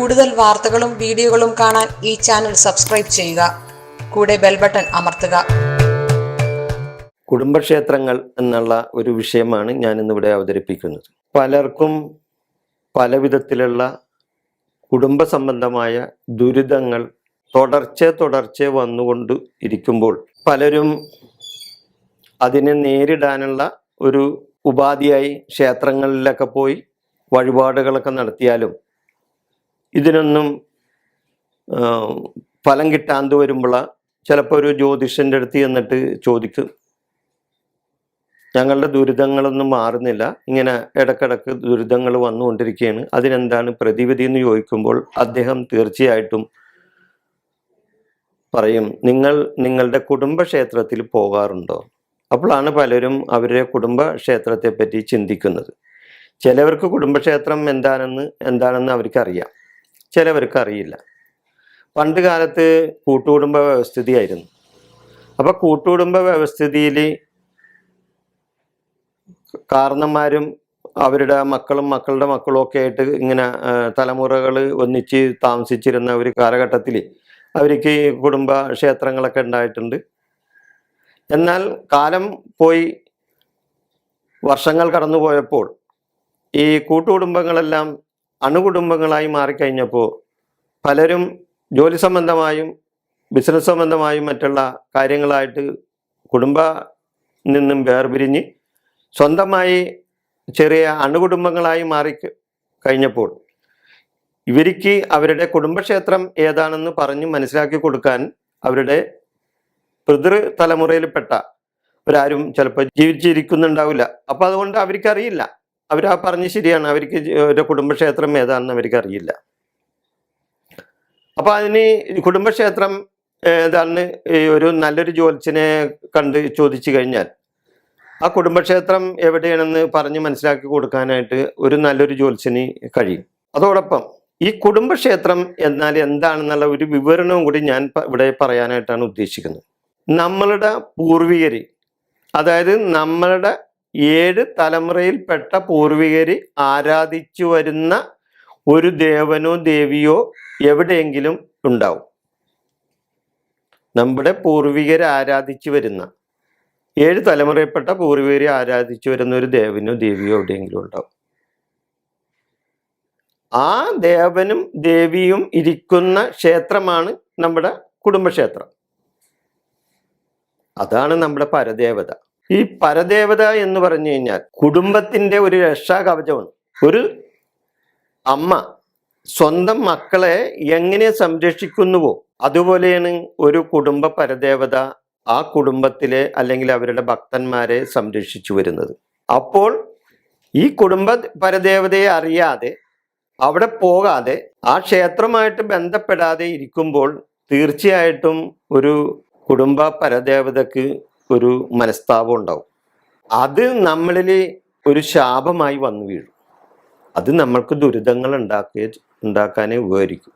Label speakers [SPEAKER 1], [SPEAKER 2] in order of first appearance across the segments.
[SPEAKER 1] കൂടുതൽ വാർത്തകളും വീഡിയോകളും കാണാൻ ഈ ചാനൽ സബ്സ്ക്രൈബ് ചെയ്യുക. കൂടെ ബെൽ ബട്ടൺ അമർത്തുക.
[SPEAKER 2] കുടുംബക്ഷേത്രങ്ങൾ എന്നുള്ള ഒരു വിഷയമാണ് ഞാൻ ഇന്നിവിടെ അവതരിപ്പിക്കുന്നത്. പലർക്കും പല വിധത്തിലുള്ള കുടുംബ സംബന്ധമായ ദുരിതങ്ങൾ തുടർച്ച വന്നുകൊണ്ട് ഇരിക്കുമ്പോൾ പലരും അതിനെ നേരിടാനുള്ള ഒരു ഉപാധിയായി ക്ഷേത്രങ്ങളിലൊക്കെ പോയി വഴിപാടുകളൊക്കെ നടത്തിയാലും ഇതിനൊന്നും ഫലം കിട്ടാണ്ട് വരുമ്പോൾ ചിലപ്പോൾ ഒരു ജ്യോതിഷൻ്റെ അടുത്ത് ചെന്നിട്ട് ചോദിക്കും, ഞങ്ങളുടെ ദുരിതങ്ങളൊന്നും മാറുന്നില്ല, ഇങ്ങനെ ഇടക്കിടക്ക് ദുരിതങ്ങൾ വന്നുകൊണ്ടിരിക്കുകയാണ്, അതിനെന്താണ് പ്രതിവിധി എന്ന് ചോദിക്കുമ്പോൾ അദ്ദേഹം തീർച്ചയായിട്ടും പറയും, നിങ്ങളുടെ കുടുംബക്ഷേത്രത്തിൽ പോകാറുണ്ടോ? അപ്പോഴാണ് പലരും അവരുടെ കുടുംബക്ഷേത്രത്തെ പറ്റി ചിന്തിക്കുന്നത്. ചിലവർക്ക് കുടുംബക്ഷേത്രം എന്താണെന്ന് അവർക്കറിയാം, ചിലവർക്ക് അറിയില്ല. പണ്ട് കാലത്ത് കൂട്ടുകുടുംബ വ്യവസ്ഥിതിയായിരുന്നു. അപ്പോൾ കൂട്ടുകുടുംബ വ്യവസ്ഥിതിയിൽ കാരണന്മാരും അവരുടെ മക്കളും മക്കളുടെ മക്കളും ഒക്കെ ആയിട്ട് ഇങ്ങനെ തലമുറകൾ ഒന്നിച്ച് താമസിച്ചിരുന്ന ഒരു കാലഘട്ടത്തിൽ അവർക്ക് കുടുംബ ക്ഷേത്രങ്ങളൊക്കെ ഉണ്ടായിട്ടുണ്ട്. എന്നാൽ കാലം പോയി വർഷങ്ങൾ കടന്നു പോയപ്പോൾ ഈ കൂട്ടുകുടുംബങ്ങളെല്ലാം അണുകുടുംബങ്ങളായി മാറിക്കഴിഞ്ഞപ്പോൾ പലരും ജോലി സംബന്ധമായും ബിസിനസ് സംബന്ധമായും മറ്റുള്ള കാര്യങ്ങളായിട്ട് കുടുംബ നിന്നും വേർപിരിഞ്ഞ് സ്വന്തമായി ചെറിയ അണുകുടുംബങ്ങളായി മാറി കഴിഞ്ഞപ്പോൾ ഇവർക്ക് അവരുടെ കുടുംബക്ഷേത്രം ഏതാണെന്ന് പറഞ്ഞ് മനസ്സിലാക്കി കൊടുക്കാൻ അവരുടെ പിതൃ തലമുറയിൽപ്പെട്ട ഒരാരും ചിലപ്പോൾ ജീവിച്ചിരിക്കുന്നുണ്ടാവില്ല. അപ്പോൾ അതുകൊണ്ട് അവർക്കറിയില്ല. അവരാ പറഞ്ഞ് ശരിയാണ്, അവർക്ക് ഒരു കുടുംബക്ഷേത്രം ഏതാണെന്ന് അവർക്കറിയില്ല. അപ്പോൾ അതിന് കുടുംബക്ഷേത്രം ഏതാണെന്ന് ഒരു നല്ലൊരു ജ്യോത്സ്യനെ കണ്ട് ചോദിച്ചു കഴിഞ്ഞാൽ ആ കുടുംബക്ഷേത്രം എവിടെയാണെന്ന് പറഞ്ഞ് മനസ്സിലാക്കി കൊടുക്കാനായിട്ട് ഒരു നല്ലൊരു ജ്യോത്സ്യന് കഴിയും. അതോടൊപ്പം ഈ കുടുംബക്ഷേത്രം എന്നാൽ എന്താണെന്നുള്ള ഒരു വിവരണവും കൂടി ഞാൻ ഇവിടെ പറയാനായിട്ടാണ് ഉദ്ദേശിക്കുന്നത്. നമ്മളുടെ പൂർവികർ, അതായത് നമ്മളുടെ 7 തലമുറയിൽപ്പെട്ട പൂർവികർ ആരാധിച്ചു വരുന്ന ഒരു ദേവനോ ദേവിയോ എവിടെയെങ്കിലും ഉണ്ടാവും. നമ്മുടെ പൂർവികർ ആരാധിച്ചു വരുന്ന 7 തലമുറയിൽപ്പെട്ട പൂർവികർ ആരാധിച്ചു വരുന്ന ഒരു ദേവനോ ദേവിയോ എവിടെയെങ്കിലും ഉണ്ടാവും. ആ ദേവനും ദേവിയും ഇരിക്കുന്ന ക്ഷേത്രമാണ് നമ്മുടെ കുടുംബക്ഷേത്രം. അതാണ് നമ്മുടെ പരദേവത. ഈ പരദേവത എന്ന് പറഞ്ഞു കഴിഞ്ഞാൽ കുടുംബത്തിന്റെ ഒരു രക്ഷാകവചമാണ്. ഒരു അമ്മ സ്വന്തം മക്കളെ എങ്ങനെ സംരക്ഷിക്കുന്നുവോ അതുപോലെയാണ് ഒരു കുടുംബ പരദേവത ആ കുടുംബത്തിലെ അല്ലെങ്കിൽ അവരുടെ ഭക്തന്മാരെ സംരക്ഷിച്ചു വരുന്നത്. അപ്പോൾ ഈ കുടുംബ പരദേവതയെ അറിയാതെ അവിടെ പോകാതെ ആ ക്ഷേത്രമായിട്ട് ബന്ധപ്പെടാതെ ഇരിക്കുമ്പോൾ തീർച്ചയായിട്ടും ഒരു കുടുംബ പരദേവതക്ക് ഒരു മനസ്താപം ഉണ്ടാവും. അത് നമ്മളിൽ ഒരു ശാപമായി വന്നു വീഴും. അത് നമ്മൾക്ക് ദുരിതങ്ങൾ ഉണ്ടാക്കാനേ ഉപകരിക്കും.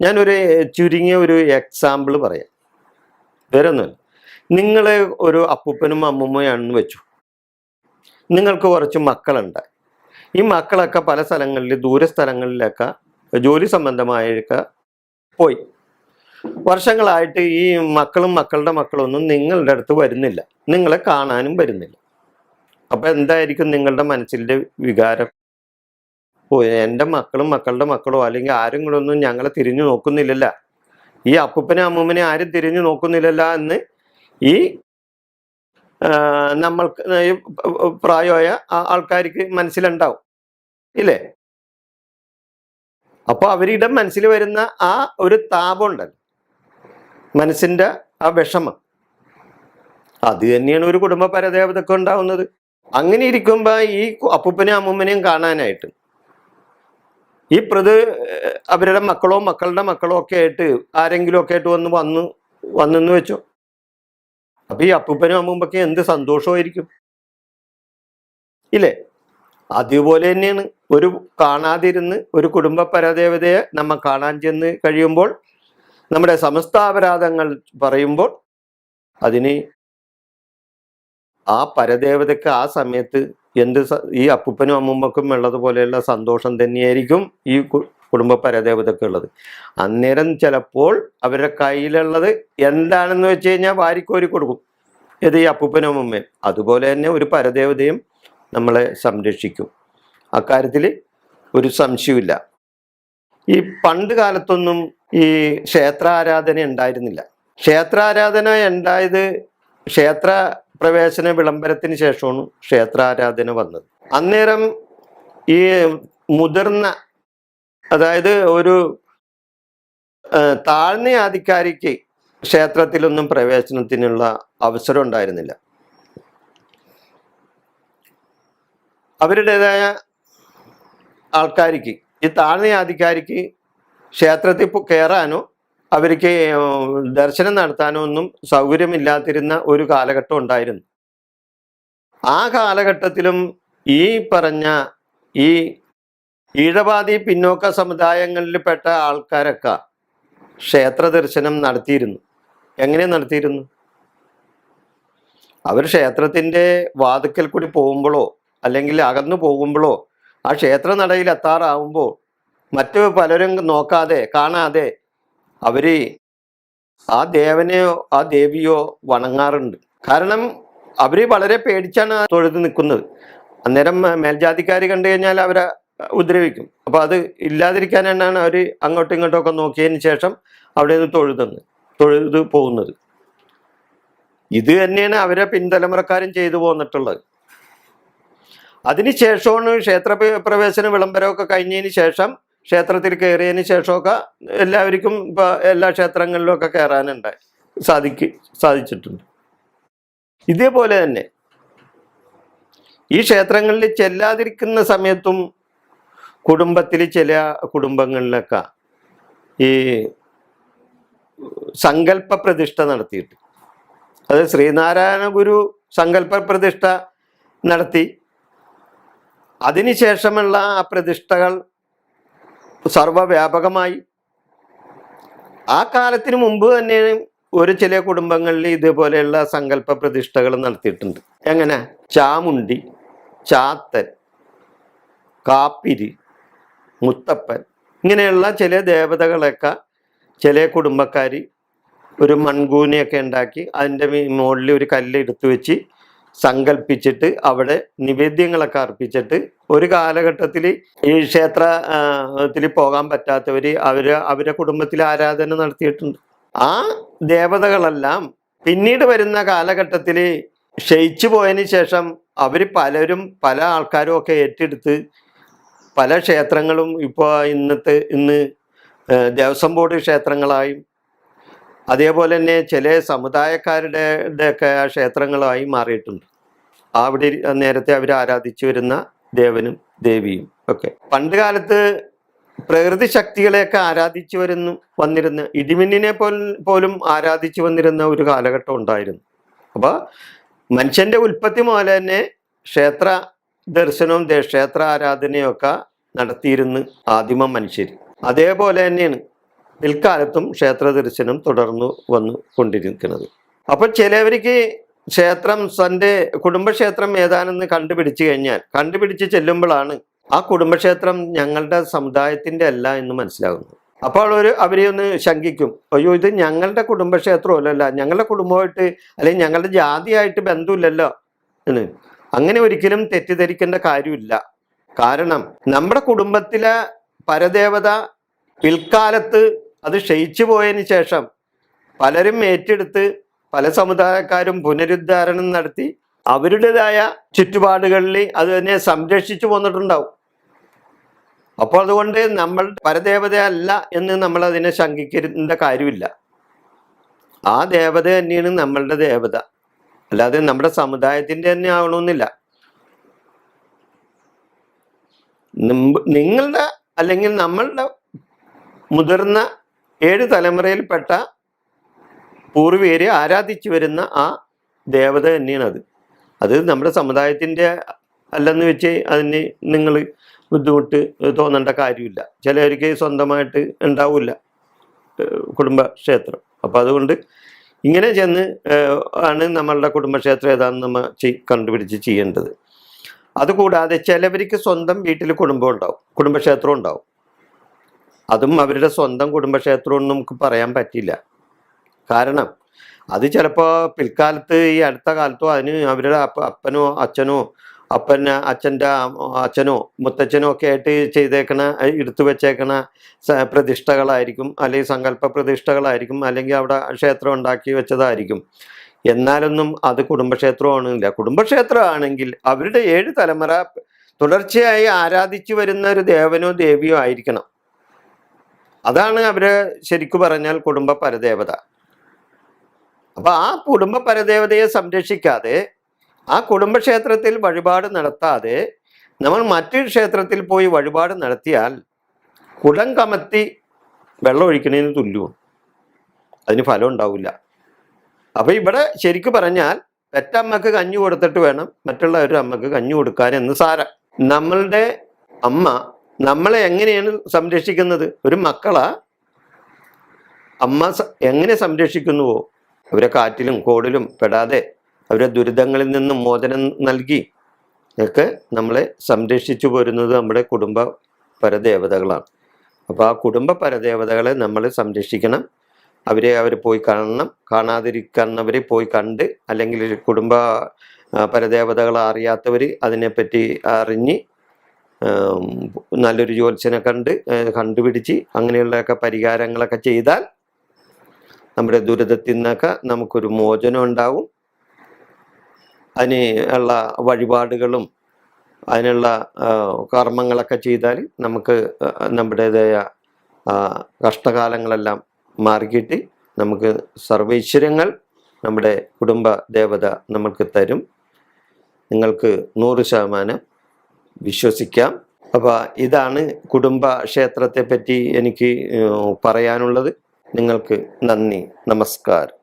[SPEAKER 2] ഞാനൊരു ചുരുങ്ങിയ ഒരു എക്സാമ്പിൾ പറയാം. വേറെ ഒന്നുമില്ല. നിങ്ങൾ ഒരു അപ്പൂപ്പനും അമ്മൂമ്മയാണെന്ന് വെച്ചു. നിങ്ങൾക്ക് കുറച്ച് മക്കളുണ്ട്. ഈ മക്കളൊക്കെ പല സ്ഥലങ്ങളിൽ ദൂരസ്ഥലങ്ങളിലൊക്കെ ജോലി സംബന്ധമായൊക്കെ പോയി. വർഷങ്ങളായിട്ട് ഈ മക്കളും മക്കളുടെ മക്കളൊന്നും നിങ്ങളുടെ അടുത്ത് വരുന്നില്ല, നിങ്ങളെ കാണാനും വരുന്നില്ല. അപ്പം എന്തായിരിക്കും നിങ്ങളുടെ മനസ്സിൻ്റെ വികാരം? എൻ്റെ മക്കളും മക്കളുടെ മക്കളോ അല്ലെങ്കിൽ ആരും കൂടെ ഒന്നും ഞങ്ങളെ തിരിഞ്ഞു നോക്കുന്നില്ലല്ല, ഈ അപ്പൂപ്പനെ അമ്മൂമ്മനെ ആരും തിരിഞ്ഞു നോക്കുന്നില്ലല്ല എന്ന് ഈ നമ്മൾക്ക് പ്രായമായ ആൾക്കാർക്ക് മനസ്സിലുണ്ടാവും, ഇല്ലേ? അപ്പോൾ അവരുടെ മനസ്സിൽ വരുന്ന ആ ഒരു താപം ഉണ്ടല്ലോ, മനസ്സിൻ്റെ ആ വിഷമം, അത് തന്നെയാണ് ഒരു കുടുംബ പരദേവതക്ക് ഉണ്ടാവുന്നത്. അങ്ങനെ ഇരിക്കുമ്പോൾ ഈ അപ്പൂപ്പനെയും അമ്മൂമ്മനെയും കാണാനായിട്ട് ഈ അവരുടെ മക്കളോ മക്കളുടെ മക്കളോ ഒക്കെ ആയിട്ട് ആരെങ്കിലും ഒക്കെ ആയിട്ട് വന്നെന്ന് വെച്ചോ. അപ്പൊ ഈ അപ്പൂപ്പനും അമ്മൂമ്മയ്ക്ക് എന്ത് സന്തോഷമായിരിക്കും, ഇല്ലേ? അതുപോലെ തന്നെയാണ് ഒരു കാണാതിരുന്ന് ഒരു കുടുംബ പരദേവതയെ നമ്മ കാണാൻ ചെന്ന് കഴിയുമ്പോൾ നമ്മുടെ സമസ്ത അപരാധങ്ങൾ പറയുമ്പോൾ അതിന് ആ പരദേവതയ്ക്ക് ആ സമയത്ത് ഈ അപ്പൂപ്പനും അമ്മൂമ്മക്കും ഉള്ളതുപോലെയുള്ള സന്തോഷം തന്നെയായിരിക്കും ഈ കുടുംബ പരദേവതയൊക്കെ ഉള്ളത്. അന്നേരം ചിലപ്പോൾ അവരുടെ കയ്യിലുള്ളത് എന്താണെന്ന് വെച്ച് കഴിഞ്ഞാൽ വാരിക്കോരി കൊടുക്കും. ഇത് ഈ അപ്പൂപ്പനും അമ്മയും. അതുപോലെ തന്നെ ഒരു പരദേവതയും നമ്മളെ സംരക്ഷിക്കും. അക്കാര്യത്തിൽ ഒരു സംശയമില്ല. ഈ പണ്ട് കാലത്തൊന്നും ഈ ക്ഷേത്രാരാധന ഉണ്ടായിരുന്നില്ല. ക്ഷേത്രാരാധന ഉണ്ടായത് ക്ഷേത്ര പ്രവേശന വിളംബരത്തിന് ശേഷമാണ് ക്ഷേത്രാരാധന വന്നത്. അന്നേരം ഈ മുതിർന്ന, അതായത് ഒരു താഴ്ന്ന ആധികാരിക്ക് ക്ഷേത്രത്തിലൊന്നും പ്രവേശനത്തിനുള്ള അവസരം ഉണ്ടായിരുന്നില്ല. അവരുടേതായ ആൾക്കാർക്ക്, ഈ താഴ്ന്ന ആധികാരിക്ക് ക്ഷേത്രത്തിൽ കയറാനോ അവർക്ക് ദർശനം നടത്താനോ ഒന്നും സൗകര്യമില്ലാതിരുന്ന ഒരു കാലഘട്ടം ഉണ്ടായിരുന്നു. ആ കാലഘട്ടത്തിലും ഈ പറഞ്ഞ ഈ ഈഴവാദി പിന്നോക്ക സമുദായങ്ങളിൽപ്പെട്ട ആൾക്കാരൊക്കെ ക്ഷേത്ര ദർശനം നടത്തിയിരുന്നു. എങ്ങനെ നടത്തിയിരുന്നു? അവർ ക്ഷേത്രത്തിൻ്റെ വാതിക്കൽ കൂടി പോകുമ്പോഴോ അല്ലെങ്കിൽ അകന്നു പോകുമ്പോഴോ ആ ക്ഷേത്ര നടയിൽ എത്താറാവുമ്പോൾ മറ്റു പലരും നോക്കാതെ കാണാതെ അവർ ആ ദേവനെയോ ആ ദേവിയോ വണങ്ങാറുണ്ട്. കാരണം അവർ വളരെ പേടിച്ചാണ് തൊഴുത് നിൽക്കുന്നത്. അന്നേരം മേൽജാതിക്കാർ കണ്ടു കഴിഞ്ഞാൽ അവരെ ഉപദ്രവിക്കും. അപ്പോൾ അത് ഇല്ലാതിരിക്കാനാണ് അവർ അങ്ങോട്ടും ഇങ്ങോട്ടും ഒക്കെ നോക്കിയതിന് ശേഷം അവിടെ നിന്ന് തൊഴുത് പോകുന്നത്. ഇത് തന്നെയാണ് അവരെ പിൻതലമുറക്കാരും ചെയ്തു പോന്നിട്ടുള്ളത്. അതിനുശേഷമാണ് ക്ഷേത്ര പ്രവേശന വിളംബരമൊക്കെ കഴിഞ്ഞതിന് ശേഷം, ക്ഷേത്രത്തിൽ കയറിയതിന് ശേഷമൊക്കെ എല്ലാവർക്കും ഇപ്പോൾ എല്ലാ ക്ഷേത്രങ്ങളിലും ഒക്കെ കയറാനുണ്ടായി സാധിച്ചിട്ടുണ്ട്. ഇതേപോലെ തന്നെ ഈ ക്ഷേത്രങ്ങളിൽ ചെല്ലാതിരിക്കുന്ന സമയത്തും കുടുംബത്തിൽ ചില കുടുംബങ്ങളിലൊക്കെ ഈ സങ്കല്പ പ്രതിഷ്ഠ നടത്തിയിട്ട്, അത് ശ്രീനാരായണ ഗുരു സങ്കല്പ പ്രതിഷ്ഠ നടത്തി. അതിനുശേഷമുള്ള ആ പ്രതിഷ്ഠകൾ സർവവ്യാപകമായി. ആ കാലത്തിന് മുമ്പ് തന്നെ ചില കുടുംബങ്ങളിൽ ഇതേപോലെയുള്ള സങ്കല്പ പ്രതിഷ്ഠകൾ നടത്തിയിട്ടുണ്ട്. എങ്ങനെ? ചാമുണ്ടി, ചാത്തൻ, കാപ്പിരി, മുത്തപ്പൻ, ഇങ്ങനെയുള്ള ചില ദേവതകളൊക്കെ ചില കുടുംബക്കാർ ഒരു മൺകൂനയൊക്കെ ഉണ്ടാക്കി അതിൻ്റെ മുകളിൽ ഒരു കല്ല് എടുത്തു വെച്ച് സങ്കല്പിച്ചിട്ട് അവിടെ നിവേദ്യങ്ങളൊക്കെ അർപ്പിച്ചിട്ട് ഒരു കാലഘട്ടത്തിൽ ഈ ക്ഷേത്രത്തിൽ പോകാൻ പറ്റാത്തവർ അവരെ കുടുംബത്തിൽ ആരാധന നടത്തിയിട്ടുണ്ട്. ആ ദേവതകളെല്ലാം പിന്നീട് വരുന്ന കാലഘട്ടത്തിൽ ക്ഷയിച്ചു പോയതിന് ശേഷം അവർ പലരും പല ആൾക്കാരും ഒക്കെ ഏറ്റെടുത്ത് പല ക്ഷേത്രങ്ങളും ഇപ്പോൾ ഇന്ന് ദേവസ്വം ബോർഡ് ക്ഷേത്രങ്ങളായും അതേപോലെ തന്നെ ചില സമുദായക്കാരുടെയൊക്കെ ക്ഷേത്രങ്ങളായി മാറിയിട്ടുണ്ട്. അവിടെ നേരത്തെ അവർ ആരാധിച്ചു വരുന്ന ദേവനും ദേവിയും ഒക്കെ. പണ്ട് കാലത്ത് പ്രകൃതി ശക്തികളെയൊക്കെ ആരാധിച്ചു വന്നിരുന്ന, ഇടിമിന്നിനെ പോലും ആരാധിച്ചു വന്നിരുന്ന ഒരു കാലഘട്ടം ഉണ്ടായിരുന്നു. അപ്പോൾ മനുഷ്യൻ്റെ ഉൽപ്പത്തി മുതൽ തന്നെ ക്ഷേത്ര ദർശനവും ക്ഷേത്ര ആരാധനയും ഒക്കെ നടത്തിയിരുന്ന് ആദിമ മനുഷ്യർ. അതേപോലെ തന്നെയാണ് പിൽക്കാലത്തും ക്ഷേത്ര ദർശനം തുടർന്നു കൊണ്ടിരിക്കുന്നത്. അപ്പോൾ ചിലവർക്ക് ക്ഷേത്രം തൻ്റെ കുടുംബക്ഷേത്രം ഏതാണെന്ന് കണ്ടുപിടിച്ച് ചെല്ലുമ്പോഴാണ് ആ കുടുംബക്ഷേത്രം ഞങ്ങളുടെ സമുദായത്തിൻ്റെ അല്ല എന്ന് മനസ്സിലാകുന്നത്. അപ്പോൾ അവരെ ഒന്ന് ശങ്കിക്കും, അയ്യോ ഇത് ഞങ്ങളുടെ കുടുംബക്ഷേത്രമല്ലല്ല, ഞങ്ങളുടെ കുടുംബമായിട്ട് അല്ലെങ്കിൽ ഞങ്ങളുടെ ജാതിയായിട്ട് ബന്ധമില്ലല്ലോ എന്ന്. അങ്ങനെ ഒരിക്കലും തെറ്റിദ്ധരിക്കേണ്ട കാര്യമില്ല. കാരണം നമ്മുടെ കുടുംബത്തിലെ പരദേവത പിൽക്കാലത്ത് അത് ക്ഷയിച്ചു പോയതിന് ശേഷം പലരും ഏറ്റെടുത്ത് പല സമുദായക്കാരും പുനരുദ്ധാരണം നടത്തി അവരുടേതായ ചുറ്റുപാടുകളിൽ അത് തന്നെ സംരക്ഷിച്ചു പോന്നിട്ടുണ്ടാവും. അപ്പോൾ അതുകൊണ്ട് നമ്മൾ പരദേവതയല്ല എന്ന് നമ്മൾ അതിനെ ശങ്കിക്കേണ്ട കാര്യമില്ല. ആ ദേവത തന്നെയാണ് നമ്മളുടെ ദേവത, അല്ലാതെ നമ്മുടെ സമുദായത്തിൻ്റെ തന്നെ ആവണമെന്നില്ല. നിങ്ങളുടെ അല്ലെങ്കിൽ നമ്മളുടെ മുതിർന്ന 7 തലമുറയിൽപ്പെട്ട പൂർവീകരെ ആരാധിച്ചു വരുന്ന ആ ദേവത തന്നെയാണ് അത് നമ്മുടെ സമുദായത്തിൻ്റെ അല്ലെന്ന് വെച്ച് അതിന് നിങ്ങൾ ബുദ്ധിമുട്ട് തോന്നേണ്ട കാര്യമില്ല. ചിലർക്ക് സ്വന്തമായിട്ട് ഉണ്ടാവില്ല കുടുംബക്ഷേത്രം. അപ്പോൾ അതുകൊണ്ട് ഇങ്ങനെ ചെന്ന് ആണ് നമ്മളുടെ കുടുംബക്ഷേത്രം ഏതാണെന്ന് നമ്മൾ കണ്ടുപിടിച്ച് ചെയ്യേണ്ടത്. അതുകൂടാതെ ചിലവർക്ക് സ്വന്തം വീട്ടിൽ കുടുംബക്ഷേത്രം ഉണ്ടാവും. അതും അവരുടെ സ്വന്തം കുടുംബക്ഷേത്രമൊന്നും നമുക്ക് പറയാൻ പറ്റില്ല. കാരണം അത് ചിലപ്പോൾ പിൽക്കാലത്ത് ഈ അടുത്ത കാലത്തോ അതിന് അവരുടെ അപ്പനോ അച്ഛനോ അച്ഛൻ്റെ അച്ഛനോ മുത്തച്ഛനോ ഒക്കെ ആയിട്ട് ചെയ്തേക്കണ എടുത്തു വെച്ചേക്കണ പ്രതിഷ്ഠകളായിരിക്കും, അല്ലെങ്കിൽ സങ്കല്പ പ്രതിഷ്ഠകളായിരിക്കും, അല്ലെങ്കിൽ അവിടെ ക്ഷേത്രം ഉണ്ടാക്കി വെച്ചതായിരിക്കും. എന്നാലൊന്നും അത് കുടുംബക്ഷേത്രമാണില്ല. കുടുംബക്ഷേത്രമാണെങ്കിൽ അവരുടെ 7 തലമുറ തുടർച്ചയായി ആരാധിച്ചു വരുന്ന ഒരു ദേവനോ ദേവിയോ ആയിരിക്കണം. അതാണ് അവര് ശരിക്കു പറഞ്ഞാൽ കുടുംബ പരദേവത. അപ്പൊ ആ കുടുംബ പരദേവതയെ സംരക്ഷിക്കാതെ, ആ കുടുംബക്ഷേത്രത്തിൽ വഴിപാട് നടത്താതെ നമ്മൾ മറ്റൊരു ക്ഷേത്രത്തിൽ പോയി വഴിപാട് നടത്തിയാൽ കുടം കമത്തി വെള്ളം ഒഴിക്കണതിന് തുല്യവും, അതിന് ഫലം ഉണ്ടാവില്ല. അപ്പൊ ഇവിടെ ശരിക്കു പറഞ്ഞാൽ പെറ്റമ്മക്ക് കഞ്ഞി കൊടുത്തിട്ട് വേണം മറ്റുള്ള ഒരു അമ്മക്ക് കഞ്ഞി കൊടുക്കാൻ എന്ന് സാരം. നമ്മളുടെ അമ്മ നമ്മളെ എങ്ങനെയാണ് സംരക്ഷിക്കുന്നത്? ഒരു മക്കളെ അമ്മ എങ്ങനെ സംരക്ഷിക്കുന്നുവോ, അവരെ കാറ്റിലും കോടിലും പെടാതെ അവരെ ദുരിതങ്ങളിൽ നിന്നും മോചനം നൽകി ഒക്കെ നമ്മളെ സംരക്ഷിച്ചു പോരുന്നത് നമ്മുടെ കുടുംബ പരദേവതകളാണ്. അപ്പോൾ ആ കുടുംബ പരദേവതകളെ നമ്മൾ സംരക്ഷിക്കണം. അവർ പോയി കാണണം. കാണാതിരിക്കുന്നവരെ പോയി കണ്ട്, അല്ലെങ്കിൽ കുടുംബ പരദേവതകളെ അറിയാത്തവർ അതിനെപ്പറ്റി അറിഞ്ഞ് നല്ലൊരു ജ്യോത്സ്യനെ കണ്ടുപിടിച്ച് അങ്ങനെയുള്ളതൊക്കെ പരിഹാരങ്ങളൊക്കെ ചെയ്താൽ നമ്മുടെ ദുരിതത്തിൽ നിന്നൊക്കെ നമുക്കൊരു മോചനം ഉണ്ടാവും. അതിന് ഉള്ള വഴിപാടുകളും അതിനുള്ള കർമ്മങ്ങളൊക്കെ ചെയ്താൽ നമുക്ക് നമ്മുടേതായ കഷ്ടകാലങ്ങളെല്ലാം മാറിക്കിട്ടി നമുക്ക് സർവൈശ്വര്യങ്ങൾ നമ്മുടെ കുടുംബ ദേവത നമുക്ക് തരും. നിങ്ങൾക്ക് 100% വിശ്വസിക്കാം. അപ്പോൾ ഇതാണ് കുടുംബ ക്ഷേത്രത്തെ പറ്റി എനിക്ക് പറയാനുള്ളത്. നിങ്ങൾക്ക് നന്ദി, നമസ്കാരം.